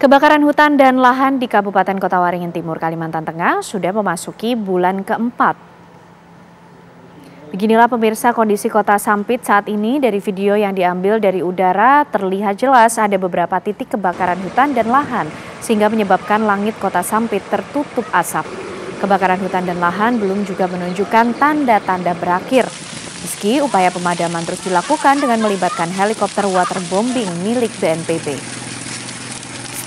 Kebakaran hutan dan lahan di Kabupaten Kota Waringin Timur, Kalimantan Tengah sudah memasuki bulan keempat. Beginilah pemirsa kondisi kota Sampit saat ini. Dari video yang diambil dari udara terlihat jelas ada beberapa titik kebakaran hutan dan lahan sehingga menyebabkan langit kota Sampit tertutup asap. Kebakaran hutan dan lahan belum juga menunjukkan tanda-tanda berakhir. Meski upaya pemadaman terus dilakukan dengan melibatkan helikopter waterbombing milik BNPB.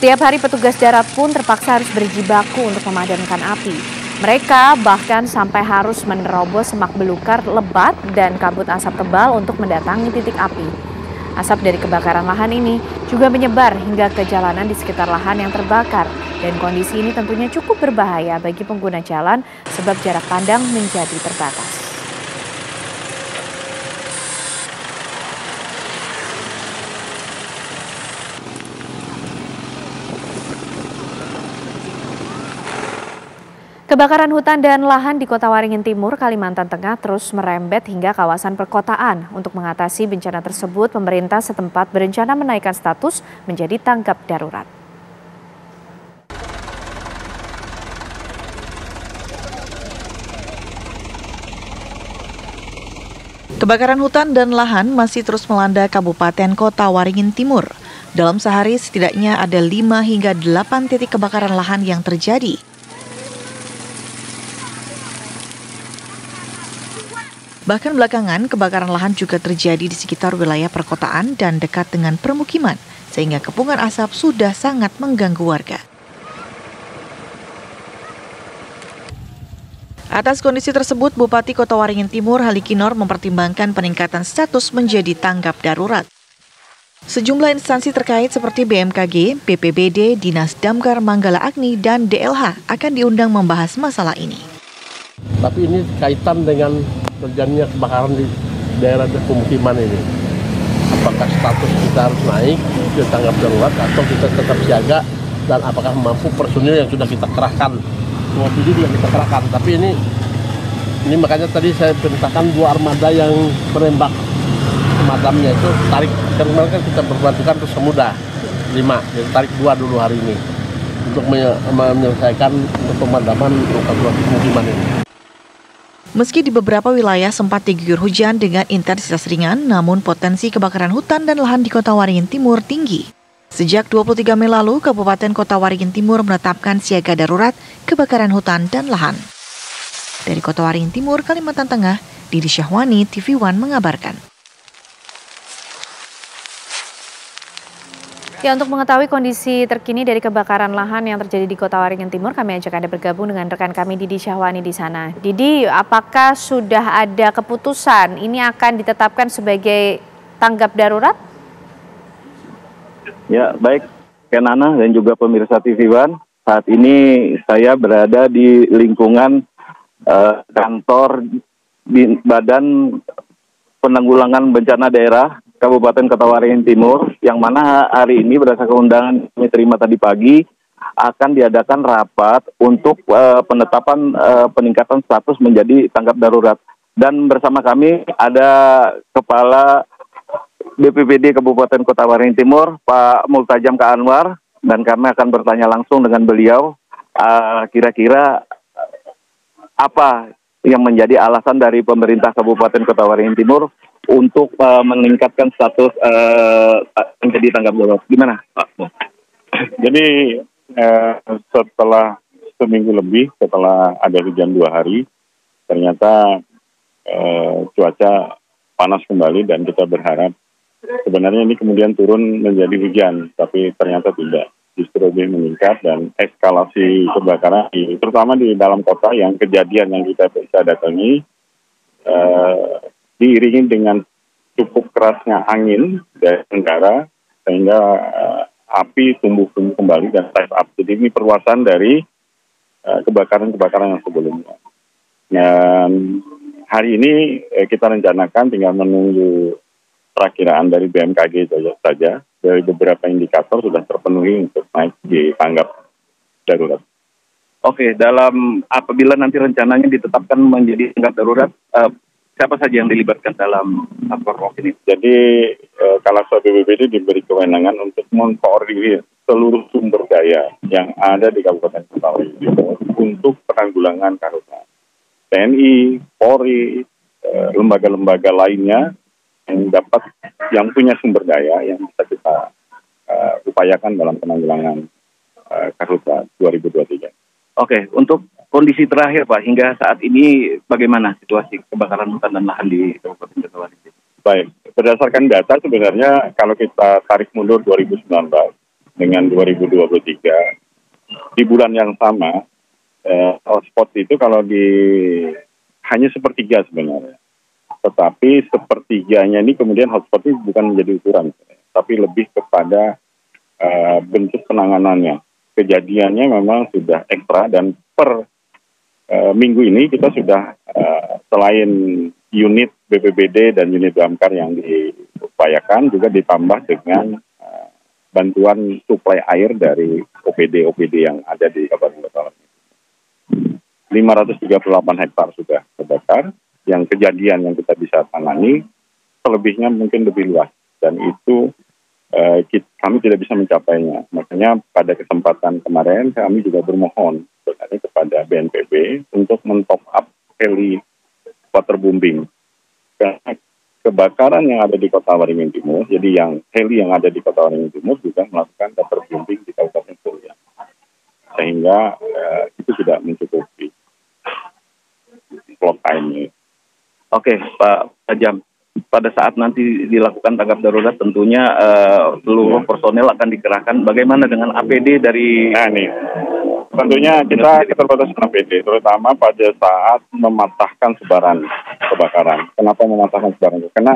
Setiap hari petugas darat pun terpaksa harus berjibaku untuk memadamkan api. Mereka bahkan sampai harus menerobos semak belukar lebat dan kabut asap tebal untuk mendatangi titik api. Asap dari kebakaran lahan ini juga menyebar hingga ke jalanan di sekitar lahan yang terbakar. Dan kondisi ini tentunya cukup berbahaya bagi pengguna jalan sebab jarak pandang menjadi terbatas. Kebakaran hutan dan lahan di Kota Waringin Timur, Kalimantan Tengah terus merembet hingga kawasan perkotaan. Untuk mengatasi bencana tersebut, pemerintah setempat berencana menaikkan status menjadi tanggap darurat. Kebakaran hutan dan lahan masih terus melanda Kabupaten Kota Waringin Timur. Dalam sehari setidaknya ada 5 hingga 8 titik kebakaran lahan yang terjadi. Bahkan belakangan, kebakaran lahan juga terjadi di sekitar wilayah perkotaan dan dekat dengan permukiman, sehingga kepungan asap sudah sangat mengganggu warga. Atas kondisi tersebut, Bupati Kota Waringin Timur, Halikinor, mempertimbangkan peningkatan status menjadi tanggap darurat. Sejumlah instansi terkait seperti BMKG, BPBD, Dinas Damkar Manggala Agni, dan DLH akan diundang membahas masalah ini. Tapi ini kaitan dengan terjadinya kebakaran di daerah pemukiman ini. Apakah status kita harus naik ke tanggap darurat atau kita tetap siaga, dan apakah mampu personil yang sudah kita kerahkan. Semua video juga kita kerahkan, tapi ini makanya tadi saya perintahkan 2 armada yang menembak pemadamnya itu tarik. Kemarin kan kita berbantukan terus semudah 5, jadi tarik 2 dulu hari ini untuk menyelesaikan untuk pemadaman lokasi pemukiman ini. Meski di beberapa wilayah sempat diguyur hujan dengan intensitas ringan, namun potensi kebakaran hutan dan lahan di Kota Waringin Timur tinggi. Sejak 23 Mei lalu, Kabupaten Kota Waringin Timur menetapkan siaga darurat kebakaran hutan dan lahan. Dari Kota Waringin Timur, Kalimantan Tengah, Didi Syahwani, TV One mengabarkan. Ya, untuk mengetahui kondisi terkini dari kebakaran lahan yang terjadi di Kota Waringin Timur, kami ajak Anda bergabung dengan rekan kami Didi Syahwani di sana. Didi, apakah sudah ada keputusan ini akan ditetapkan sebagai tanggap darurat? Ya, baik Kenana dan juga pemirsa TV One. Saat ini saya berada di lingkungan kantor Badan Penanggulangan Bencana Daerah Kabupaten Kota Waringin Timur, yang mana hari ini berdasarkan undangan yang kami terima tadi pagi akan diadakan rapat untuk penetapan peningkatan status menjadi tanggap darurat. Dan bersama kami ada Kepala BPBD Kabupaten Kota Waringin Timur, Pak Multajam K. Anwar, dan kami akan bertanya langsung dengan beliau kira-kira apa yang menjadi alasan dari pemerintah Kabupaten Kota Waringin Timur untuk meningkatkan status menjadi tanggap darurat. Gimana, Pak? Jadi setelah seminggu lebih, setelah ada hujan 2 hari, ternyata cuaca panas kembali dan kita berharap sebenarnya ini kemudian turun menjadi hujan, tapi ternyata tidak. Justru lebih meningkat dan eskalasi kebakaran, terutama di dalam kota yang kejadian yang kita bisa datangi, diiringi dengan cukup kerasnya angin dari tenggara sehingga api tumbuh kembali dan rise up. Jadi ini perluasan dari kebakaran-kebakaran yang sebelumnya. Dan hari ini kita rencanakan tinggal menunggu perakiraan dari BMKG saja. Dari beberapa indikator sudah terpenuhi untuk naik di tanggap darurat. Oke, apabila nanti rencananya ditetapkan menjadi tanggap darurat, siapa saja yang dilibatkan dalam lapor ini? Jadi Kalasa BPBD diberi kewenangan untuk mengkoordinir seluruh sumber daya yang ada di Kabupaten Kota Waringin Timur untuk penanggulangan karhutla. TNI, Polri, lembaga-lembaga lainnya yang punya sumber daya yang bisa kita upayakan dalam penanggulangan karhutla 2023. Oke, untuk kondisi terakhir Pak, hingga saat ini bagaimana situasi kebakaran hutan dan lahan di Kabupaten Kota Waringin Timur? Baik, berdasarkan data sebenarnya kalau kita tarik mundur 2019 dengan 2023, di bulan yang sama, hotspot itu kalau hanya sepertiga sebenarnya. Tetapi sepertiganya ini kemudian hotspot itu bukan menjadi ukuran, tapi lebih kepada bentuk penanganannya. Kejadiannya memang sudah ekstra dan per minggu ini kita sudah selain unit BPBD dan unit damkar yang diupayakan juga ditambah dengan bantuan suplai air dari OPD yang ada di Kabupaten Kota Waringin. 538 hektar sudah terbakar, yang kejadian yang kita bisa tangani, selebihnya mungkin lebih luas, dan itu kami tidak bisa mencapainya. Makanya pada kesempatan kemarin kami juga bermohon kepada BNPB untuk men-top up heli waterbombing. Karena kebakaran yang ada di Kota Waringin Timur, jadi yang heli yang ada di Kota Waringin Timur juga melakukan waterbombing di Kabupaten Suryang. Sehingga itu tidak mencukupi clock time-nya. Oke, Pak Ajam. Pada saat nanti dilakukan tanggap darurat tentunya seluruh personel akan dikerahkan. Bagaimana dengan APD dari... Nah nih, tentunya kita keterbatasan APD, terutama pada saat mematahkan sebaran kebakaran. Kenapa mematahkan sebaran? Karena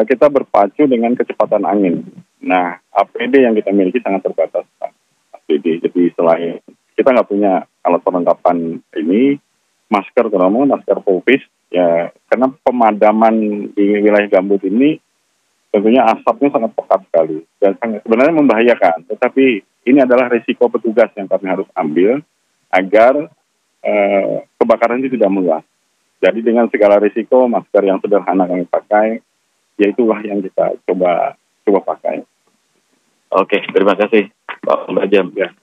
kita berpacu dengan kecepatan angin. Nah, APD yang kita miliki sangat terbatas, Pak. APD, jadi selain kita nggak punya alat perlengkapan ini, masker terutama masker popis, ya karena pemadaman di wilayah gambut ini tentunya asapnya sangat pekat sekali dan sebenarnya membahayakan. Tetapi ini adalah risiko petugas yang kami harus ambil agar kebakaran itu tidak meluas. Jadi dengan segala risiko, masker yang sederhana kami pakai, yaitulah yang kita coba pakai. Oke, terima kasih Pak Ajam. Ya.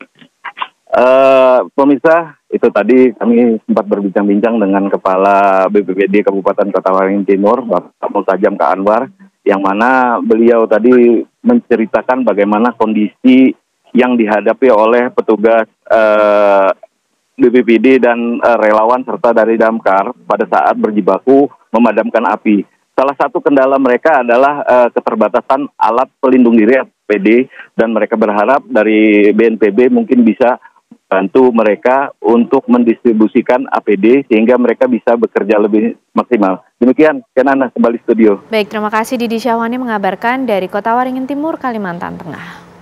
Pemirsa, itu tadi kami sempat berbincang-bincang dengan Kepala BPBD Kabupaten Kota Waringin Timur, Bapak Multajam K. Anwar, yang mana beliau tadi menceritakan bagaimana kondisi yang dihadapi oleh petugas BPBD dan relawan serta dari damkar pada saat berjibaku memadamkan api. Salah satu kendala mereka adalah keterbatasan alat pelindung diri APD, dan mereka berharap dari BNPB mungkin bisa bantu mereka untuk mendistribusikan APD sehingga mereka bisa bekerja lebih maksimal. Demikian, Kenana kembali studio. Baik, terima kasih Didi Syahwani mengabarkan dari Kota Waringin Timur, Kalimantan Tengah.